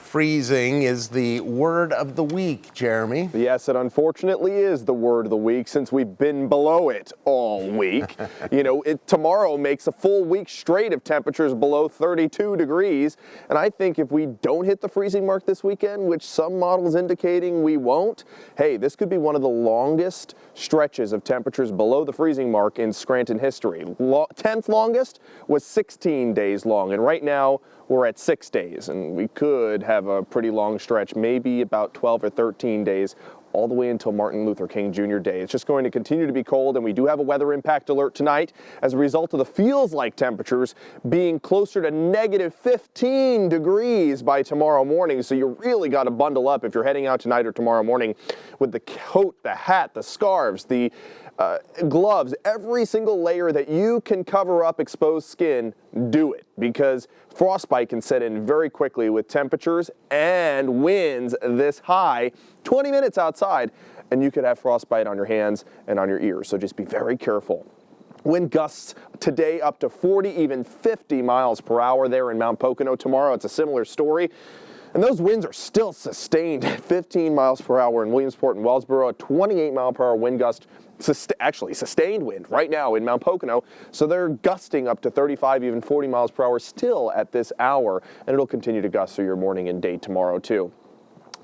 freezing is the word of the week, Jeremy. Yes, it unfortunately is the word of the week since we've been below it all week. Tomorrow makes a full week straight of temperatures below 32 degrees. And I think if we don't hit the freezing mark this weekend, which some models indicating we won't, hey, this could be one of the longest stretches of temperatures below the freezing mark in Scranton history. 10th longest was 16 days long, and right now we're at 6 days, and we could have a pretty long stretch, maybe about 12 or 13 days, all the way until Martin Luther King Jr. Day. It's just going to continue to be cold, and we do have a weather impact alert tonight as a result of the feels-like temperatures being closer to negative 15 degrees by tomorrow morning. So you really got to bundle up if you're heading out tonight or tomorrow morning with the coat, the hat, the scarves, the gloves, every single layer that you can cover up exposed skin, do it, because frostbite can set in very quickly with temperatures and winds this high. 20 minutes outside and you could have frostbite on your hands and on your ears, so just be very careful. Wind gusts today up to 40, even 50 miles per hour there in Mount Pocono. Tomorrow it's a similar story. And those winds are still sustained at 15 miles per hour in Williamsport and Wellsboro, a 28 mile per hour wind gust, actually sustained wind right now in Mount Pocono. So they're gusting up to 35, even 40 miles per hour still at this hour, and it'll continue to gust through your morning and day tomorrow too.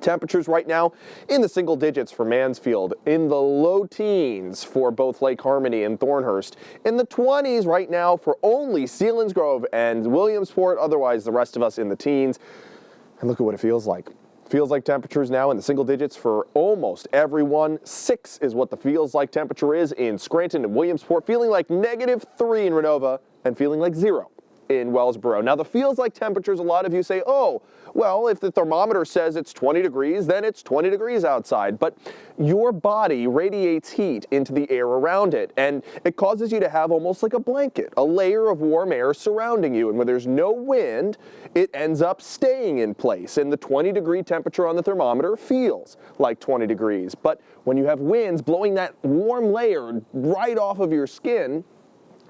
Temperatures right now in the single digits for Mansfield, in the low teens for both Lake Harmony and Thornhurst, in the 20s right now for only Selinsgrove and Williamsport, otherwise the rest of us in the teens. And look at what it feels like. Feels like temperatures now in the single digits for almost everyone. 6 is what the feels like temperature is in Scranton and Williamsport, feeling like -3 in Renova and feeling like 0 in Wellsboro. Now the feels like temperatures, a lot of you say, oh, well, if the thermometer says it's 20 degrees, then it's 20 degrees outside. But your body radiates heat into the air around it, and it causes you to have almost like a blanket, a layer of warm air surrounding you. And when there's no wind, it ends up staying in place. And the 20-degree temperature on the thermometer feels like 20 degrees. But when you have winds blowing that warm layer right off of your skin,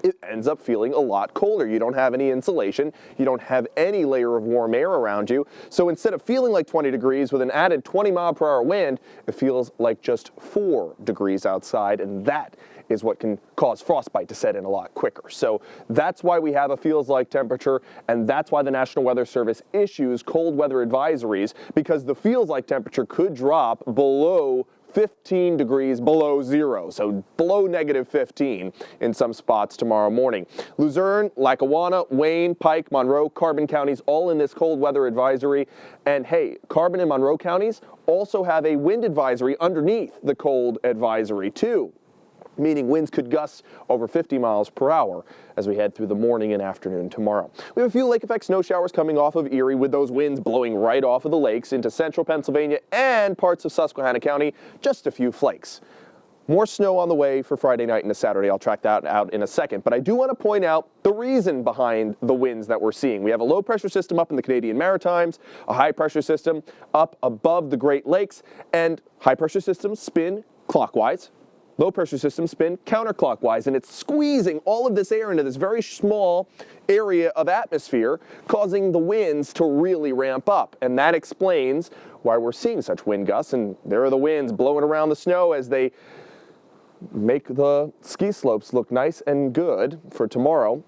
it ends up feeling a lot colder. You don't have any insulation. You don't have any layer of warm air around you. So instead of feeling like 20 degrees with an added 20 mile per hour wind, it feels like just 4 degrees outside, and that is what can cause frostbite to set in a lot quicker. So that's why we have a feels like temperature, and that's why the National Weather Service issues cold weather advisories, because the feels like temperature could drop below 15 degrees below 0, so below -15 in some spots tomorrow morning. Luzerne, Lackawanna, Wayne, Pike, Monroe, Carbon counties all in this cold weather advisory. And hey, Carbon and Monroe counties also have a wind advisory underneath the cold advisory too, meaning winds could gust over 50 miles per hour as we head through the morning and afternoon tomorrow. We have a few lake effect snow showers coming off of Erie, with those winds blowing right off of the lakes into central Pennsylvania and parts of Susquehanna County, just a few flakes. More snow on the way for Friday night and Saturday. I'll track that out in a second. But I do want to point out the reason behind the winds that we're seeing. We have a low pressure system up in the Canadian Maritimes, a high pressure system up above the Great Lakes, and high pressure systems spin clockwise. Low pressure systems spin counterclockwise, and it's squeezing all of this air into this very small area of atmosphere, causing the winds to really ramp up. And that explains why we're seeing such wind gusts. And there are the winds blowing around the snow as they make the ski slopes look nice and good for tomorrow.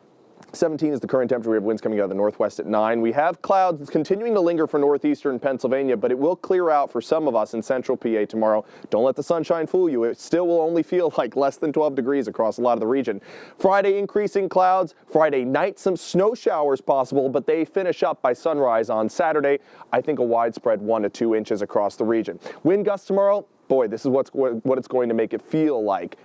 17 is the current temperature. We have winds coming out of the northwest at 9. We have clouds continuing to linger for northeastern Pennsylvania, but it will clear out for some of us in central PA tomorrow. Don't let the sunshine fool you. It still will only feel like less than 12 degrees across a lot of the region. Friday, increasing clouds. Friday night, some snow showers possible, but they finish up by sunrise on Saturday. I think a widespread 1 to 2 inches across the region. Wind gusts tomorrow. Boy, this is what it's going to make it feel like.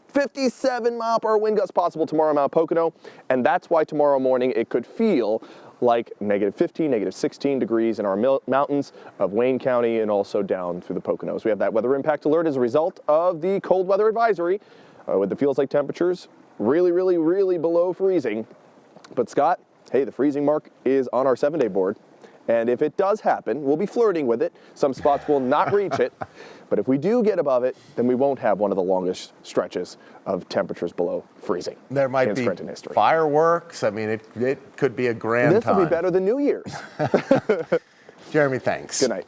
57 mile per hour wind gusts possible tomorrow in Mount Pocono, and that's why tomorrow morning it could feel like -15, -16 degrees in our mountains of Wayne County and also down through the Poconos. We have that weather impact alert as a result of the cold weather advisory with the feels like temperatures really, really, really below freezing. But Scott, hey, the freezing mark is on our 7-day board. And if it does happen, we'll be flirting with it. Some spots will not reach it. But if we do get above it, then we won't have one of the longest stretches of temperatures below freezing. There might be fireworks. I mean, it could be a grand time. This will be better than New Year's. Jeremy, thanks. Good night.